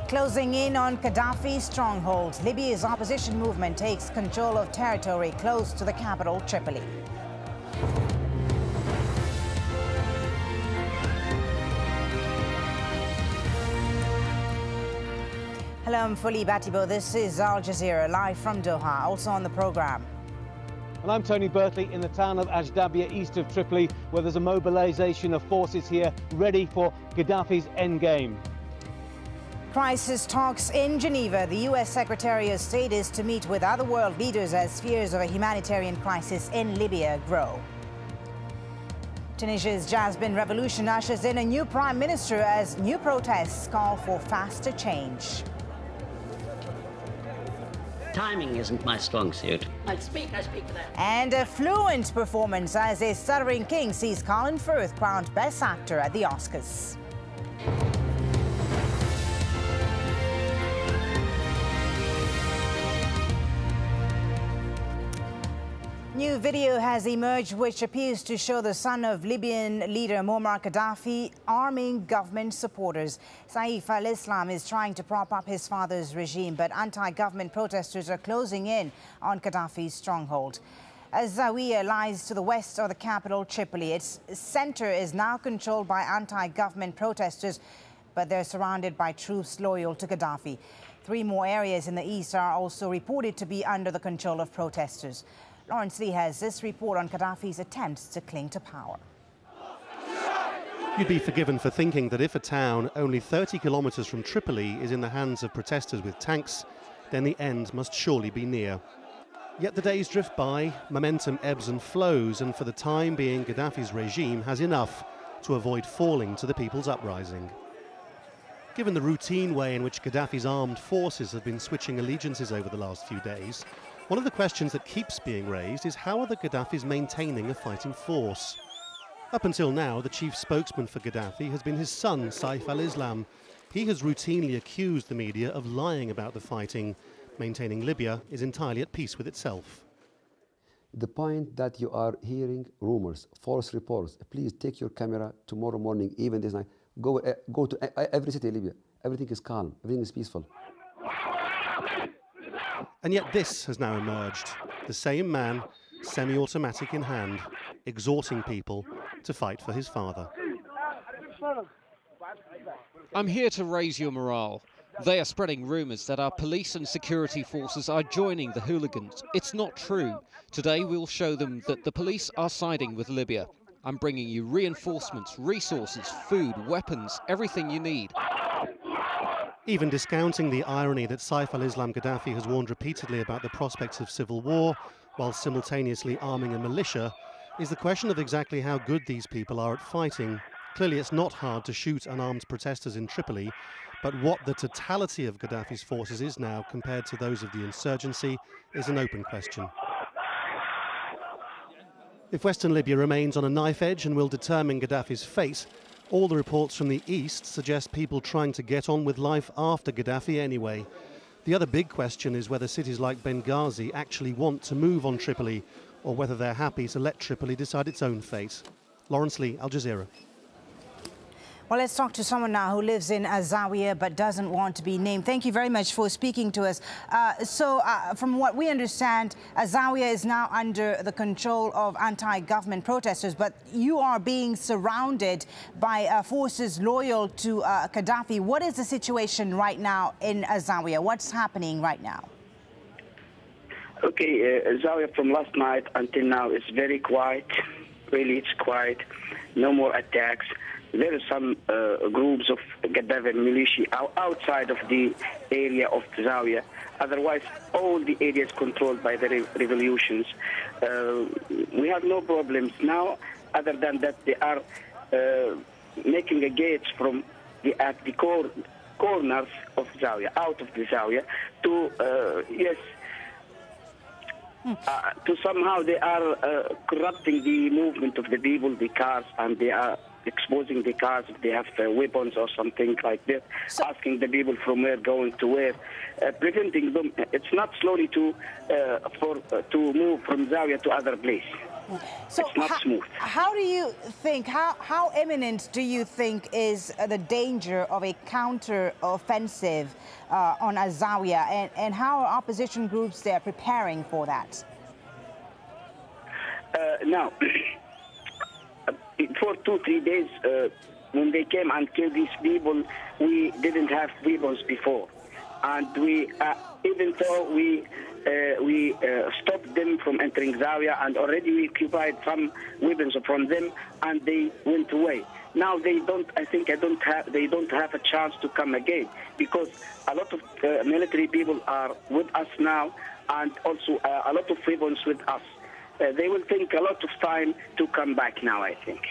Closing in on Gaddafi's strongholds, Libya's opposition movement takes control of territory close to the capital, Tripoli. Hello, I'm Fuli Batibo. This is Al Jazeera, live from Doha. Also on the program. And I'm Tony Bertley in the town of AlJazeera, east of Tripoli, where there's a mobilization of forces here ready for Gaddafi's endgame. Crisis talks in Geneva. The U.S. Secretary of State is to meet with other world leaders as fears of a humanitarian crisis in Libya grow. Tunisia's Jasmine revolution ushers in a new prime minister as new protests call for faster change. Timing isn't my strong suit. I speak for that. And a fluent performance as a stuttering king sees Colin Firth crowned Best Actor at the Oscars. New video has emerged which appears to show the son of Libyan leader Muammar Gaddafi arming government supporters. Saif al-Islam is trying to prop up his father's regime, but anti-government protesters are closing in on Gaddafi's stronghold. AlJazeera lies to the west of the capital, Tripoli. Its center is now controlled by anti-government protesters, but they're surrounded by troops loyal to Gaddafi. 3 more areas in the east are also reported to be under the control of protesters. Lawrence Lee has this report on Gaddafi's attempts to cling to power. You'd be forgiven for thinking that if a town only 30 kilometers from Tripoli is in the hands of protesters with tanks, then the end must surely be near. Yet the days drift by, momentum ebbs and flows, and for the time being Gaddafi's regime has enough to avoid falling to the people's uprising. Given the routine way in which Gaddafi's armed forces have been switching allegiances over the last few days, one of the questions that keeps being raised is how are the Gaddafis maintaining a fighting force? Up until now, the chief spokesman for Gaddafi has been his son, Saif al-Islam. He has routinely accused the media of lying about the fighting, maintaining Libya is entirely at peace with itself. The point that you are hearing rumors, false reports, please take your camera tomorrow morning, even this night, go to every city in Libya. Everything is calm, everything is peaceful. And yet this has now emerged. The same man, semi-automatic in hand, exhorting people to fight for his father. I'm here to raise your morale. They are spreading rumours that our police and security forces are joining the hooligans. It's not true. Today we'll show them that the police are siding with Libya. I'm bringing you reinforcements, resources, food, weapons, everything you need. Even discounting the irony that Saif al-Islam Gaddafi has warned repeatedly about the prospects of civil war, while simultaneously arming a militia, is the question of exactly how good these people are at fighting. Clearly it's not hard to shoot unarmed protesters in Tripoli, but what the totality of Gaddafi's forces is now compared to those of the insurgency is an open question. If Western Libya remains on a knife edge and will determine Gaddafi's fate, all the reports from the east suggest people trying to get on with life after Gaddafi anyway. The other big question is whether cities like Benghazi actually want to move on Tripoli, or whether they're happy to let Tripoli decide its own fate. Lawrence Lee, Al Jazeera. Well, let's talk to someone now who lives in AlJazeera but doesn't want to be named. Thank you very much for speaking to us. From what we understand, AlJazeera is now under the control of anti-government protesters, but you are being surrounded by forces loyal to Gaddafi. What is the situation right now in AlJazeera? What's happening right now? Okay, AlJazeera from last night until now is very quiet. Really, it's quiet. No more attacks. There are some groups of Gaddafi militia outside of the area of Zawiya. Otherwise, all the areas controlled by the revolutions. We have no problems now, other than that they are making a gate from at the corners of Zawiya, out of the Zawiya, to to somehow they are corrupting the movement of the people, the cars, and they are exposing the cars if they have weapons or something like that, asking the people from where going to where, preventing them. It's not slowly to move from Zawiya to other place. So it's not smooth. How do you think, how imminent do you think is the danger of a counter-offensive on AlJazeera, and how are opposition groups there preparing for that? Now, for 2-3 days, when they came and killed these people, we didn't have weapons before. And we, even though we stopped them from entering Zawiya, and already we occupied some weapons from them, and they went away. Now they don't. I think they don't have a chance to come again, because a lot of military people are with us now, and also a lot of weapons with us. They will take a lot of time to come back now, I think.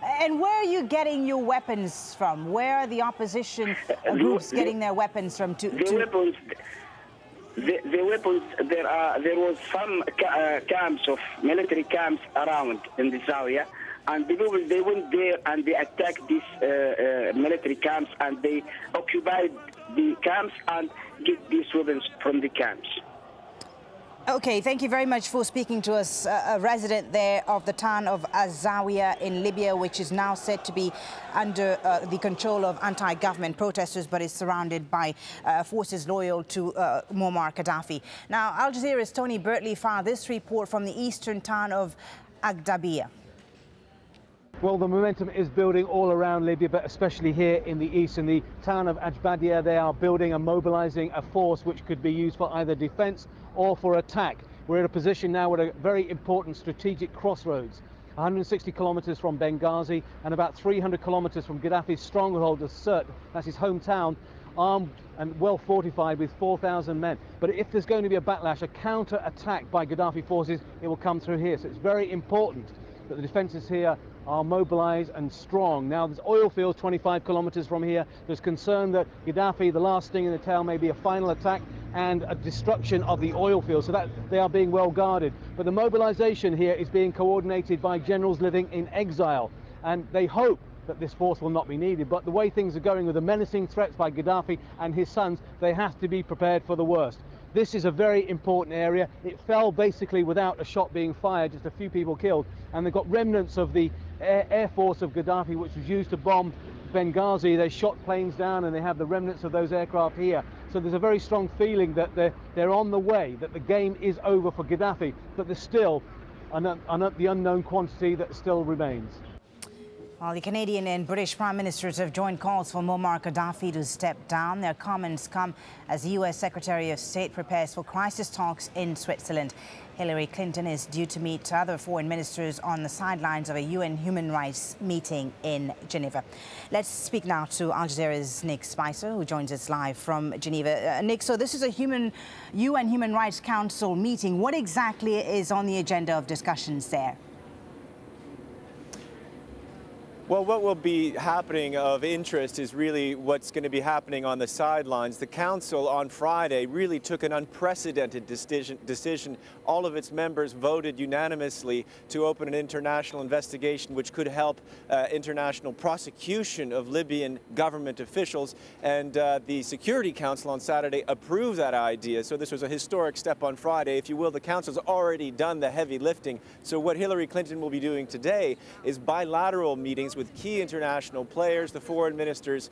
And where are you getting your weapons from? Where are the opposition groups getting their weapons from? Weapons. The weapons. There was some camps of military camps around in the Zawiya, and the people, they went there and they attacked these military camps, and they occupied the camps and get these weapons from the camps. Okay, thank you very much for speaking to us. A resident there of the town of AlJazeera in Libya, which is now said to be under the control of anti-government protesters, but is surrounded by forces loyal to Muammar Gaddafi. Now, AlJazeera's Tony Bertley filed this report from the eastern town of AlJazeera. Well, the momentum is building all around Libya, but especially here in the east, in the town of AlJazeera. They are building and mobilizing a force which could be used for either defense or for attack. We're in a position now at a very important strategic crossroads, 160 kilometers from Benghazi and about 300 kilometers from Gaddafi's stronghold of Sirte. That's his hometown, armed and well fortified with 4,000 men. But if there's going to be a backlash, a counter-attack by Gaddafi forces, it will come through here. So it's very important that the defences here are mobilized and strong. Now, there's oil fields 25 kilometers from here. There's concern that Gaddafi, the last thing in the tail, may be a final attack and a destruction of the oil fields, so that they are being well guarded. But the mobilization here is being coordinated by generals living in exile, and they hope that this force will not be needed. But the way things are going with the menacing threats by Gaddafi and his sons, they have to be prepared for the worst. This is a very important area. It fell basically without a shot being fired, just a few people killed, and they've got remnants of the air force of Gaddafi, which was used to bomb Benghazi. They shot planes down, and they have the remnants of those aircraft here. So there's a very strong feeling that they're on the way, that the game is over for Gaddafi, but there's still the unknown quantity that still remains. Well, the Canadian and British Prime Ministers have joined calls for Muammar Gaddafi to step down. Their comments come as the U.S. Secretary of State prepares for crisis talks in Switzerland. Hillary Clinton is due to meet other foreign ministers on the sidelines of a UN human rights meeting in Geneva. Let's speak now to AlJazeera's Nick Spicer, who joins us live from Geneva. Nick, so this is a UN Human Rights Council meeting. What exactly is on the agenda of discussions there? Well, what will be happening of interest is really what's going to be happening on the sidelines. The Council on Friday really took an unprecedented decision. All of its members voted unanimously to open an international investigation which could help international prosecution of Libyan government officials. And the Security Council on Saturday approved that idea. So this was a historic step on Friday. If you will, the Council's already done the heavy lifting. So what Hillary Clinton will be doing today is bilateral meetings with key international players, the foreign ministers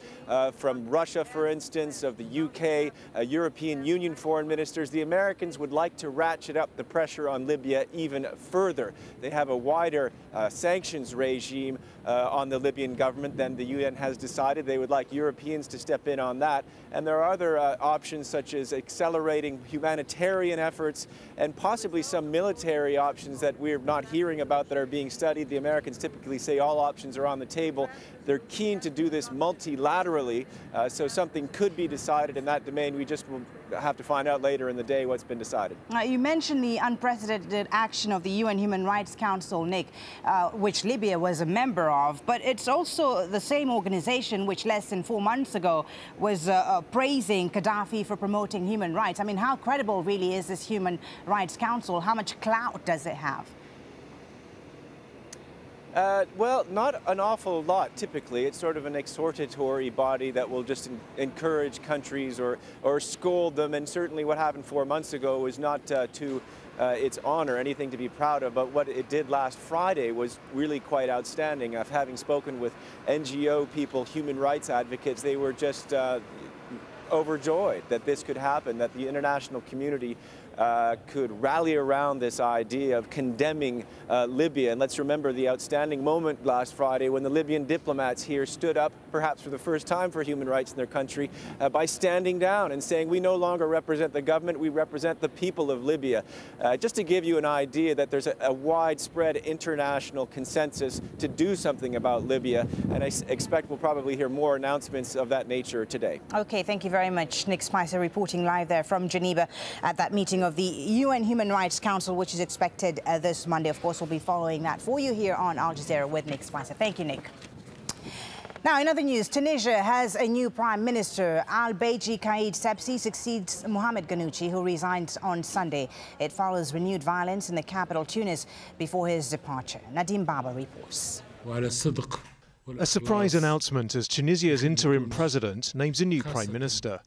from Russia, for instance, of the UK, European Union foreign ministers. The Americans would like to ratchet up the pressure on Libya even further. They have a wider sanctions regime on the Libyan government than the UN has decided. They would like Europeans to step in on that. And there are other options such as accelerating humanitarian efforts and possibly some military options that we're not hearing about that are being studied. The Americans typically say all options are on the table. They're keen to do this multilaterally, so something could be decided in that domain. We just will have to find out later in the day what's been decided. You mentioned the unprecedented action of the UN Human Rights Council, Nick, which Libya was a member of, but it's also the same organization which less than 4 months ago was praising Gaddafi for promoting human rights. I mean, how credible really is this Human Rights Council? How much clout does it have? Well, not an awful lot, typically. It's sort of an exhortatory body that will just encourage countries or scold them. And certainly what happened 4 months ago was not to its honor, anything to be proud of, but what it did last Friday was really quite outstanding. Having spoken with NGO people, human rights advocates, they were just overjoyed that this could happen, that the international community could rally around this idea of condemning Libya. And let's remember the outstanding moment last Friday when the Libyan diplomats here stood up, perhaps for the first time for human rights in their country, by standing down and saying, we no longer represent the government, we represent the people of Libya. Just to give you an idea that there's a widespread international consensus to do something about Libya, and I expect we'll probably hear more announcements of that nature today. Okay, thank you very much. Nick Spicer reporting live there from Geneva at that meeting of the UN Human Rights Council, which is expected this Monday. Of course, we'll be following that for you here on Al Jazeera with Nick Spicer. Thank you, Nick. Now, in other news, Tunisia has a new prime minister. Al-Beji Kaid Sebsi succeeds Mohamed Ghannouchi, who resigned on Sunday. It follows renewed violence in the capital, Tunis, before his departure. Nadim Baba reports. A surprise announcement as Tunisia's interim president names a new prime minister.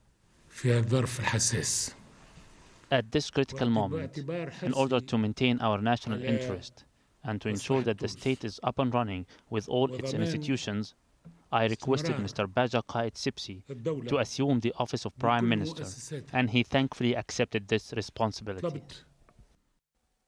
At this critical moment, in order to maintain our national interest and to ensure that the state is up and running with all its institutions, I requested Mr. Beji Kaid Sebsi to assume the office of Prime Minister, and he thankfully accepted this responsibility.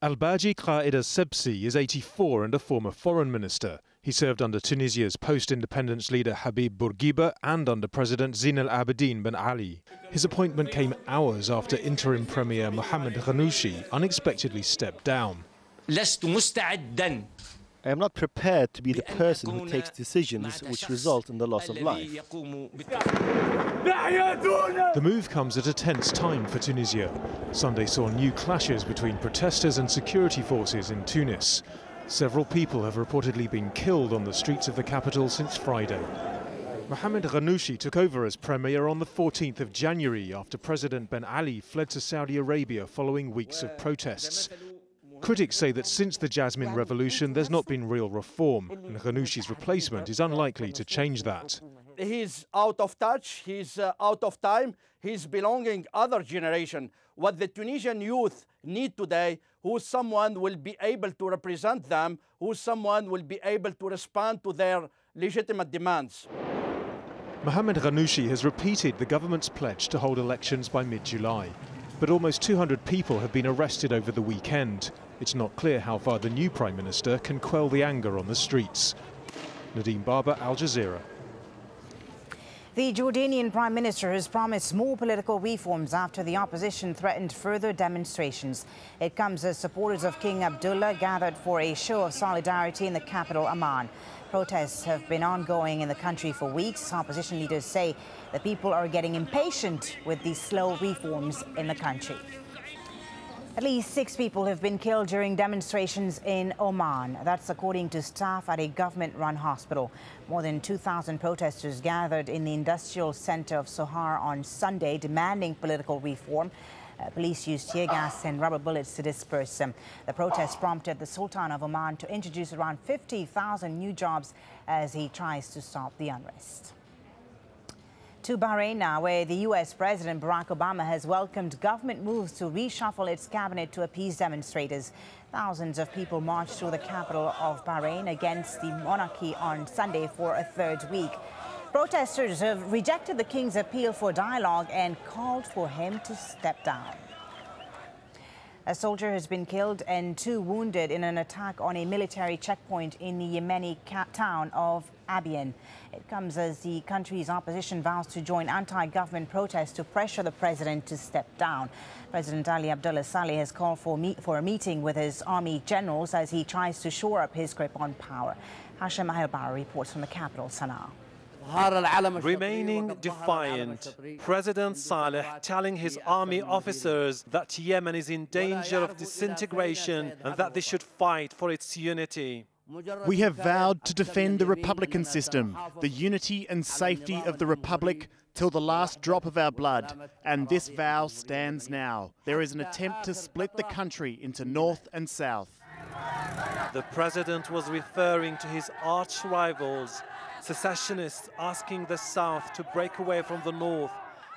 Al-Beji Kaid Sebsi is 84 and a former foreign minister. He served under Tunisia's post-independence leader Habib Bourguiba and under President Zine El Abidine Ben Ali. His appointment came hours after interim Premier Mohamed Ghannouchi unexpectedly stepped down. I am not prepared to be the person who takes decisions which result in the loss of life. The move comes at a tense time for Tunisia. Sunday saw new clashes between protesters and security forces in Tunis. Several people have reportedly been killed on the streets of the capital since Friday. Mohamed Ghannouchi took over as premier on the 14th of January after President Ben Ali fled to Saudi Arabia following weeks of protests. Critics say that since the Jasmine Revolution, there's not been real reform, and Ghannouchi's replacement is unlikely to change that. He's out of touch, he's out of time, he's belonging other generation. What the Tunisian youth need today, who someone will be able to represent them, who someone will be able to respond to their legitimate demands. Mohamed Ghannouchi has repeated the government's pledge to hold elections by mid-July. But almost 200 people have been arrested over the weekend. It's not clear how far the new Prime Minister can quell the anger on the streets. Nadim Baba, Al Jazeera. The Jordanian Prime Minister has promised more political reforms after the opposition threatened further demonstrations. It comes as supporters of King Abdullah gathered for a show of solidarity in the capital, Amman. Protests have been ongoing in the country for weeks. Opposition leaders say the people are getting impatient with these slow reforms in the country. At least 6 people have been killed during demonstrations in Oman. That's according to staff at a government-run hospital. More than 2,000 protesters gathered in the industrial center of Sohar on Sunday demanding political reform. Police used tear gas and rubber bullets to disperse them. The protest prompted the Sultan of Oman to introduce around 50,000 new jobs as he tries to stop the unrest. To Bahrain now, where the U.S. President Barack Obama has welcomed government moves to reshuffle its cabinet to appease demonstrators. Thousands of people marched through the capital of Bahrain against the monarchy on Sunday for a third week. Protesters have rejected the king's appeal for dialogue and called for him to step down. A soldier has been killed and 2 wounded in an attack on a military checkpoint in the Yemeni town of Abiyan. It comes as the country's opposition vows to join anti-government protests to pressure the president to step down. President Ali Abdullah Saleh has called for a meeting with his army generals as he tries to shore up his grip on power. Hashim Ahelbar reports from the capital, Sana'a. Remaining defiant, President Saleh telling his army officers that Yemen is in danger of disintegration and that they should fight for its unity. We have vowed to defend the republican system, the unity and safety of the republic till the last drop of our blood, and this vow stands now. There is an attempt to split the country into north and south. The president was referring to his arch rivals, secessionists asking the south to break away from the north,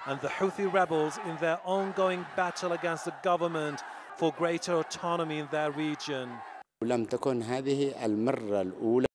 and the Houthi rebels in their ongoing battle against the government for greater autonomy in their region. لم تكن هذه المرة الأولى